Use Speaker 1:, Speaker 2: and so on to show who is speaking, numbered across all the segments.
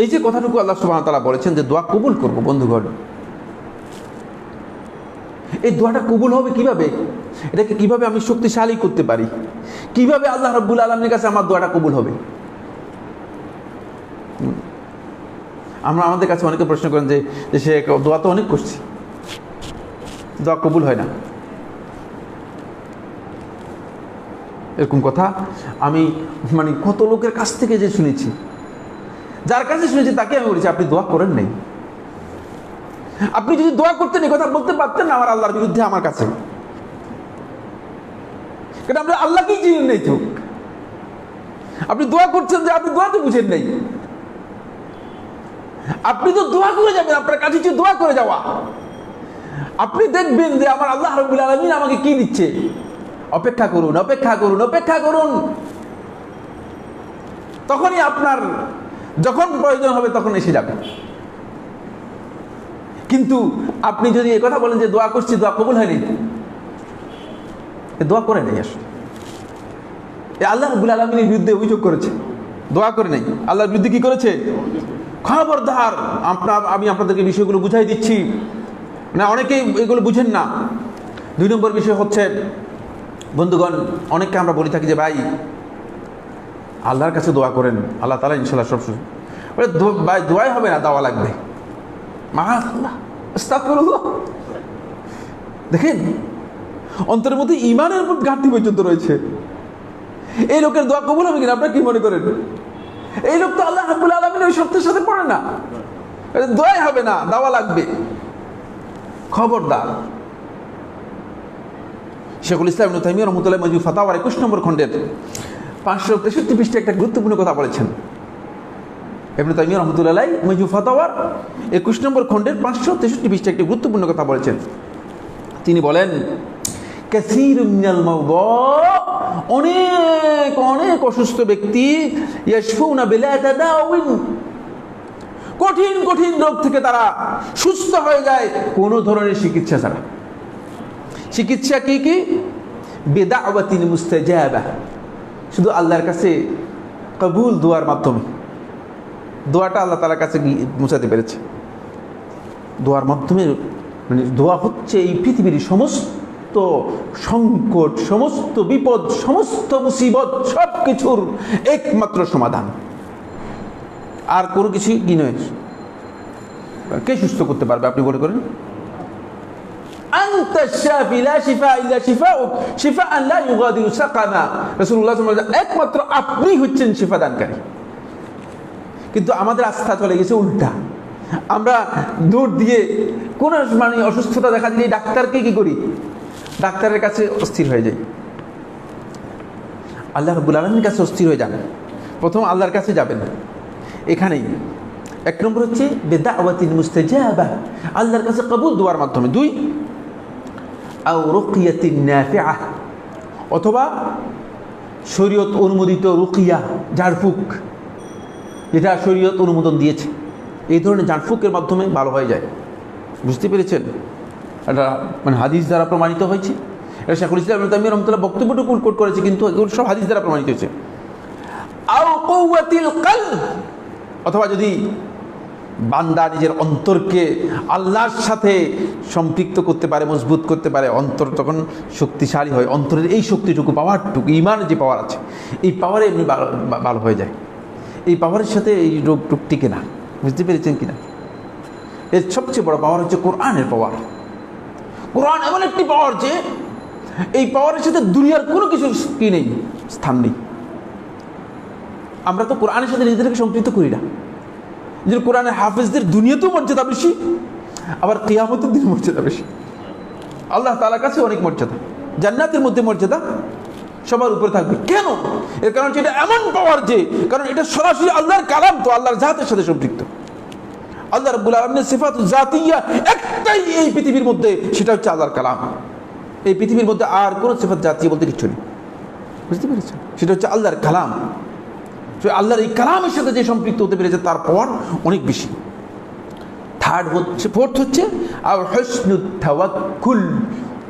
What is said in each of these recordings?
Speaker 1: এই যে কথাটুকু আল্লাহ সুবহানাহু ওয়া তাআলা বলেছেন যে দোয়া কবুল করব, বন্ধুগণ, এই দোয়াটা কবুল হবে কিভাবে? এটাকে কিভাবে আমি শক্তিশালী করতে পারি? কিভাবে আল্লাহ রাব্বুল আলামিনের কাছে আমার দোয়াটা কবুল হবে? আমাদের কাছে অনেকে প্রশ্ন করেন যে সে দোয়া তো অনেক করছি, দোয়া কবুল হয় না। এরকম কথা আমি মানে কত লোকের কাছ থেকে যে শুনেছি, যার কাছে শুনেছি তাকে আমি বলেছি আপনি দোয়া করেন নাই। আপনি যদি দোয়া করতেন এই কথা বলতে পারতেন না আমার আল্লাহর বিরুদ্ধে আমার কাছে, কারণ আমরা আল্লাহকেই চিনেন নাই তো। আপনি দোয়া করছেন যে আপনি দোয়া তো বুঝেন নাই। আপনি তো দোয়া করে যাবেন, আপনার কাছে যে দোয়া করে যাওয়া, আপনি দেখবেন যে আমার আল্লাহ রাব্বুল আলামিন আমাকে কি দিচ্ছে। অপেক্ষা করুন, অপেক্ষা করুন, অপেক্ষা করুন। তখনই আপনার যখন প্রয়োজন হবে তখন এসে যাবে। কিন্তু আপনি যদি এই কথা বলেন যে দোয়া করছি, দোয়া কবুল হয়নি, দোয়া করে নাই, আসলে আল্লাহ রাব্বুল আলামিনের বিরুদ্ধে অভিযোগ করেছে, দোয়া করে নাই, আল্লাহর বিরুদ্ধে কি করেছে? খবরদার, আমি আপনাদেরকে বিষয়গুলো বুঝাই দিচ্ছি না, অনেকেই এগুলো বুঝেন না। 2 নম্বর বিষয় হচ্ছে, বন্ধুগণ, অনেককে আমরা বলি থাকি যে ভাই আল্লাহর কাছে দোয়া করেন, আল্লাহ তাআলা ইনশাআল্লাহ সব শুনে। ভাই দোয়াই হবে না, দাওয়া লাগবে। আস্তাগফিরুল্লাহ। দেখেন অন্তরের মধ্যে ঈমানের উপর ঘাটতি পর্যন্ত রয়েছে। এই লোকের দোয়া কবুল হবে কিনা আপনারা কি মনে করেন? এই লোক তো আল্লাহ রাব্বুল আলামিনের ওই শর্তের সাথে পড়ে না, দোয়াই হবে না, দাওয়া লাগবে। খবরদার। শেখুল ইসলাম ইবনে তাইমিয়া রাহমাতুল্লাহ মাজমু ফাতাওয়ার 21 নম্বর খণ্ডের 563 পৃষ্ঠায় একটা গুরুত্বপূর্ণ কথা বলেছেন। ইবনে তাইমিয়া রাহমাতুল্লাহ মাজমু ফাতাওয়ার 21 নম্বর খণ্ডের 563 পৃষ্ঠায় একটা গুরুত্বপূর্ণ কথা বলেছেন। তিনি বলেন, কাসীরুম মিনাল মাওদা, অনেক অনেক অসুস্থ ব্যক্তি, ইয়াশফুনা বিলা তাদাউইন, কঠিন কঠিন রোগ থেকে তারা সুস্থ হয়ে যায় কোনো ধরনের চিকিৎসা ছাড়া। চিকিৎসা কি কি? বিদাওয়াতিন মুস্তাজাবা, শুধু আল্লাহর কাছে কবুল দোয়ার মাধ্যমে দোয়াটা আল্লাহ তাআলার কাছে পৌঁছাতে পেরেছে। দোয়ার মাধ্যমে, মানে দোয়া হচ্ছে এই পৃথিবীর সমস্ত সংকট, সমস্ত বিপদ, সমস্ত মুসিবত, সব কিছুর একমাত্র সমাধান। আর কোনো কিছু কি নয়। কে সুস্থ করতে পারবে আপনি মনে করেন? আনতা শাফি লা শিফা ইল্লা শিফাউক শিফাআন লা ইউগাদিরু সাকামা। রাসূলুল্লাহ সাল্লাল্লাহু আলাইহি ওয়াসাল্লাম একমাত্র আপনি হচ্ছেন শিফা দানকারী। কিন্তু আমাদের আস্থা চলে গেছে উল্টা। আমরা দৌড় দিয়ে কোনো মানে অসুস্থতা দেখা দিলে ডাক্তারকে কি করি? ডাক্তারের কাছে অস্থির হয়ে যাই। আল্লাহ রাব্বুল আলামিনের কাছে অস্থির হয়ে যান। প্রথম আল্লাহর কাছে যাবেন, এখানেই 1 নম্বর হচ্ছে বিদাওয়াতিন মুস্তাজাবা, আল্লাহর কাছে কবুল দোয়ার মাধ্যমে। 2 আও রুকিয়াতিন নাফিআহ, অথবা শরীয়ত অনুমোদিত রুকিয়া, ঝাড়ফুঁক, যেটা শরীয়ত অনুমোদন দিয়েছে, এই ধরনের ঝাড়ফুঁকের মাধ্যমে ভালো হয়ে যায়। বুঝতে পেরেছেন? এটা মানে হাদিস দ্বারা প্রমাণিত হয়েছে। এটা শেখুল ইসলাম ইবনে তাইমিয়া রাহমাতুল্লাহ বক্তব্যটুকু কোট করেছে, কিন্তু এগুলো সব হাদিস দ্বারা প্রমাণিত হয়েছে। আও কুওয়াতিল কলব, অথবা যদি বান্দা নিজের অন্তরকে আল্লাহর সাথে সম্পৃক্ত করতে পারে, মজবুত করতে পারে, অন্তর তখন শক্তিশালী হয়। অন্তরের এই শক্তিটুকু, পাওয়ারটুকু, ঈমানের যে পাওয়ার আছে, এই পাওয়ারে এমনি ভালো হয়ে যায়। এই পাওয়ারের সাথে এই রোগটুক টিকে না। বুঝতে পেরেছেন কিনা? এর সবচেয়ে বড় পাওয়ার হচ্ছে কোরআনের পাওয়ার। কোরআন এমন একটি পাওয়ার যে এই পাওয়ারের সাথে দুনিয়ার কোনো কিছু কি নেই, স্থান নেই। আমরা তো কোরআনের সাথে নিজেদেরকে সম্পৃক্ত করি না। যে কোরআনের হাফেজদের দুনিয়াতেও মর্যাদা বেশি, আবার কিয়ামতের দিন মর্যাদা বেশি। আল্লাহ তাআলার কাছে অনেক মর্যাদা, জান্নাতের মধ্যে মর্যাদা সবার উপরে থাকবে। কেন? এর কারণ হচ্ছে এটা এমন পাওয়ার যে, কারণ এটা সরাসরি আল্লাহর কালাম, তো আল্লাহর জাতের সাথে সম্পৃক্ত। আল্লাহ রাব্বুল আলামিনের সিফাত জাতিয়া একটাই এই পৃথিবীর মধ্যে, সেটা হচ্ছে আল্লাহর কালাম। এই পৃথিবীর মধ্যে আর কোনো সিফাত জাতীয় বলতে কিছু নেই। বুঝতে পেরেছেন? সেটা হচ্ছে আল্লাহর কালাম। আল্লাহর এই কালামের সাথে যে সম্পৃক্ত হতে পেরেছে তার পাওয়ার অনেক বেশি। ফোর্থ হচ্ছে আর হুসনুত তাওয়াক্কুল,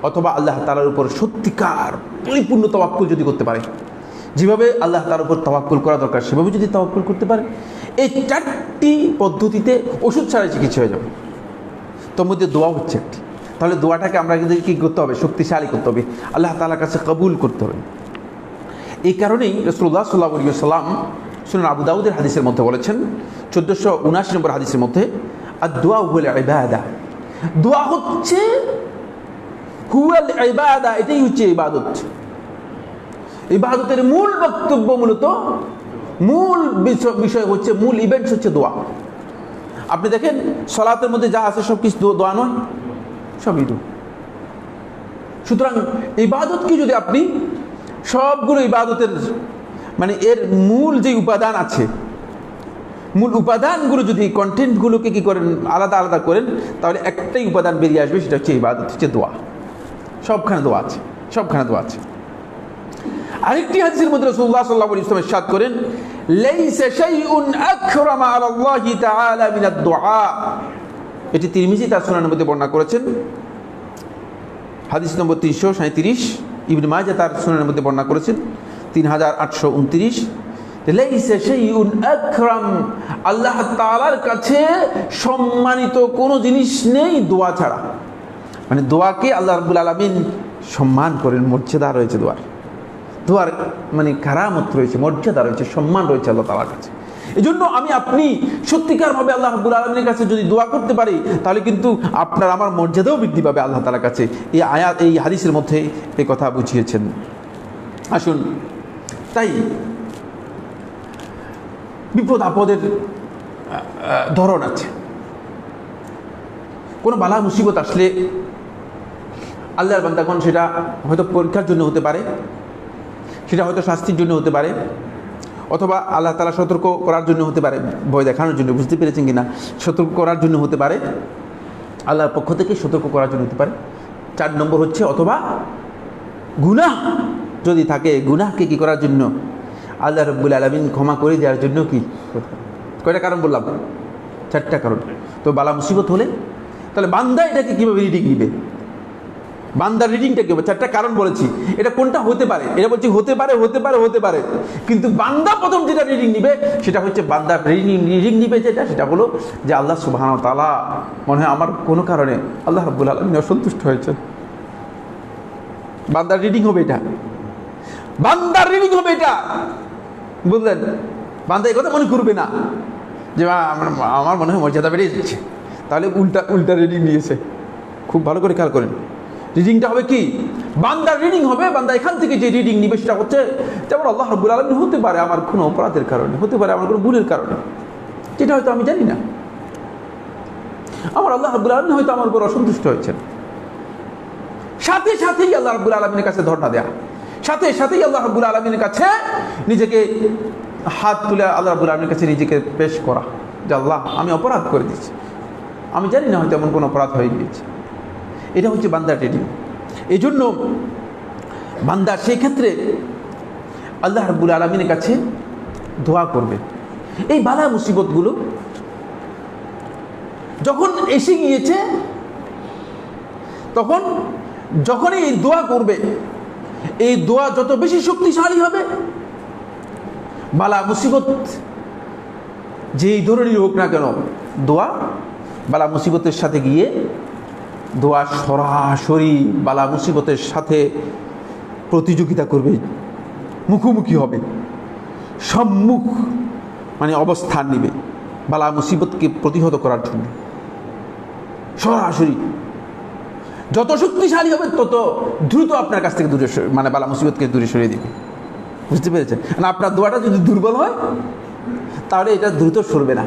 Speaker 1: অথবা আল্লাহ তাআলার উপর সত্যিকার পরিপূর্ণ তাওয়াক্কুল যদি করতে পারে, যেভাবে আল্লাহ তাআলার উপর তাওয়াক্কুল করা দরকার সেভাবে যদি তাওয়াক্কুল করতে পারে, এই 4টি পদ্ধতিতে ওষুধ ছাড়াই চিকিৎসা হয়ে যাবে। তোর মধ্যে দোয়া হচ্ছে একটি। তাহলে দোয়াটাকে আমরা কিন্তু কী করতে হবে? শক্তিশালী করতে হবে, আল্লাহ তাআলার কাছে কবুল করতে হবে। এই কারণেই রাসূলুল্লাহ সাল্লাল্লাহু আলাইহি ওয়াসাল্লাম সুনান আবু দাউদের হাদিসের মধ্যে বলেছেন, 1479 নম্বর হাদিসের মধ্যে, আদ-দুআ হুয়াল ইবাদা, দোয়া হচ্ছে হুয়াল ইবাদা, এটাই হচ্ছে ইবাদত। ইবাদতের মূল বক্তব্য, মূলত মূল বিষয় হচ্ছে, মূল ইভেন্টস হচ্ছে দোয়া। আপনি দেখেন সালাতের মধ্যে যা আছে সব কিছু দোয়া নয়, সবই দোয়া। সুতরাং ইবাদতকে যদি আপনি সবগুলো ইবাদতের মানে এর মূল যে উপাদান আছে, মূল উপাদানগুলো যদি কন্টেন্টগুলোকে কি করেন, আলাদা আলাদা করেন, তাহলে একটাই উপাদান বেরিয়ে আসবে, সেটা হচ্ছে ইবাদত, হচ্ছে দোয়া। সবখানে দোয়া আছে, সবখানে দোয়া আছে। আরেকটি হাদিসের মধ্যে রাসূলুল্লাহ সাল্লাল্লাহু আলাইহি ওয়াসাল্লাম ইরশাদ করেন, লাইসা শাইউন আকরামা আলাল্লাহি তাআলা মিনাদ দুআ। এটি তিরমিজি তার সুনানের মধ্যে বর্ণনা করেছেন, হাদিস নম্বর 337। ইবনে মাজাহ তার সুনানের মধ্যে বর্ণনা করেছেন 3829। লাইসা শাইউন আকরাম, আল্লাহ তাআলার কাছে সম্মানিত কোনো জিনিস নেই দোয়া ছাড়া। মানে দোয়াকে আল্লাহ রাব্বুল আলামিন সম্মান করেন, মর্যাদা রয়েছে দোয়ার। দোয়ার মানে কারামত রয়েছে, মর্যাদা রয়েছে, সম্মান রয়েছে আল্লাহ তাআলার কাছে। এই জন্য আমি আপনি সত্যিকারভাবে আল্লাহ রাব্বুল আলামিনের কাছে যদি দোয়া করতে পারি, তাহলে কিন্তু আপনার আমার মর্যাদাও বৃদ্ধি পাবে আল্লাহ তাআলার কাছে। এই আয়াত, এই হাদিসের মধ্যে এই কথা বুঝিয়েছেন। আসুন, তাই বিপদ আপদের ধরন আছে। কোনো বালা মুসিবত আসলে আল্লাহর বান্দাগণ সেটা হয়তো পরীক্ষার জন্য হতে পারে, সেটা হয়তো শাস্তির জন্য হতে পারে, অথবা আল্লাহ তাআলা সতর্ক করার জন্য হতে পারে, ভয় দেখানোর জন্য, বুঝতে পেরেছেন কিনা, সতর্ক করার জন্য হতে পারে, আল্লাহর পক্ষ থেকে সতর্ক করার জন্য হতে পারে। 4 নম্বর হচ্ছে অথবা গুনাহ যদি থাকে, গুনাহকে কি করার জন্য, আল্লাহ রাব্বুল আলামিন ক্ষমা করে দেওয়ার জন্য কি। কয়টা কারণ বললাম? 4টা কারণ। তো বালা মুসিবত হলে তাহলে বান্দা এটাকে কীভাবে রিডিং নিবে? বান্দার রিডিংটা কি হবে? 4টা কারণ বলেছি, এটা কোনটা হতে পারে, এটা বলছি হতে পারে, হতে পারে, হতে পারে। কিন্তু বান্দা প্রথম যেটা রিডিং নিবে সেটা হচ্ছে, বান্দার রিডিং নিবে যেটা, সেটা হলো যে আল্লাহ সুবহানাহু ওয়া তাআলা মনে হয় আমার কোনো কারণে আল্লাহ রাব্বুল আলামিন অসন্তুষ্ট হয়েছেন। বান্দার রিডিং হবে এটা, বান্দার রিডিং হবে এটা, বুঝলেন? বান্দা এই কথা মনে করবে না যে আমার মনে হয় মর্যাদা বেড়ে যাচ্ছে, তাহলে উল্টা রিডিং নিয়েছে। খুব ভালো করে খেয়াল করেন, রিডিংটা হবে কি? বান্দার রিডিং হবে, বান্দা এখান থেকে যে রিডিং নিবে সেটা হচ্ছে, যেমন আল্লাহ রাব্বুল আলামিন হতে পারে আমার কোনো অপরাধের কারণে, হতে পারে আমার কোনো ভুলের কারণে, যেটা হয়তো আমি জানি না, আমার আল্লাহ রাব্বুল আলামিন হয়তো আমার উপর অসন্তুষ্ট হয়েছেন। সাথে সাথেই আল্লাহ রাব্বুল আলামিনের কাছে ধর্ণা দেয়া, সাথে সাথেই আল্লাহ রাব্বুল আলামিনের কাছে নিজেকে হাত তুলে আল্লাহ রাব্বুল আলামিনের কাছে নিজেকে পেশ করা, যে আল্লাহ আমি অপরাধ করে দিচ্ছি, আমি জানি না হয়তো এমন কোনো অপরাধ হয়ে গিয়েছে। এটা হচ্ছে বান্দার রিডিং। এই জন্য বান্দা সেই ক্ষেত্রে আল্লাহ রাব্বুল আলামিনের কাছে দোয়া করবে। এই বালা মুসিবতগুলো যখন এসে গিয়েছে, তখন যখনই এই দোয়া করবে, এই দোয়া যত বেশি শক্তিশালী হবে, বালা মুসিবত যেই ধরনের হোক না কেন, দোয়া বালা মুসিবতের সাথে গিয়ে দোয়া সরাসরি বালা মুসিবতের সাথে প্রতিযোগিতা করবে, মুখোমুখি হবে, সম্মুখ মানে অবস্থান নিবে বালা মুসিবতকে প্রতিহত করার জন্য। সরাসরি যত শক্তিশালী হবে তত দ্রুত আপনার কাছ থেকে দূরে, মানে বালা মুসিবতকে দূরে সরিয়ে দিবে। বুঝতে পেরেছেন? না, আপনার দোয়াটা যদি দুর্বল হয় তাহলে এটা দ্রুত সরবে না।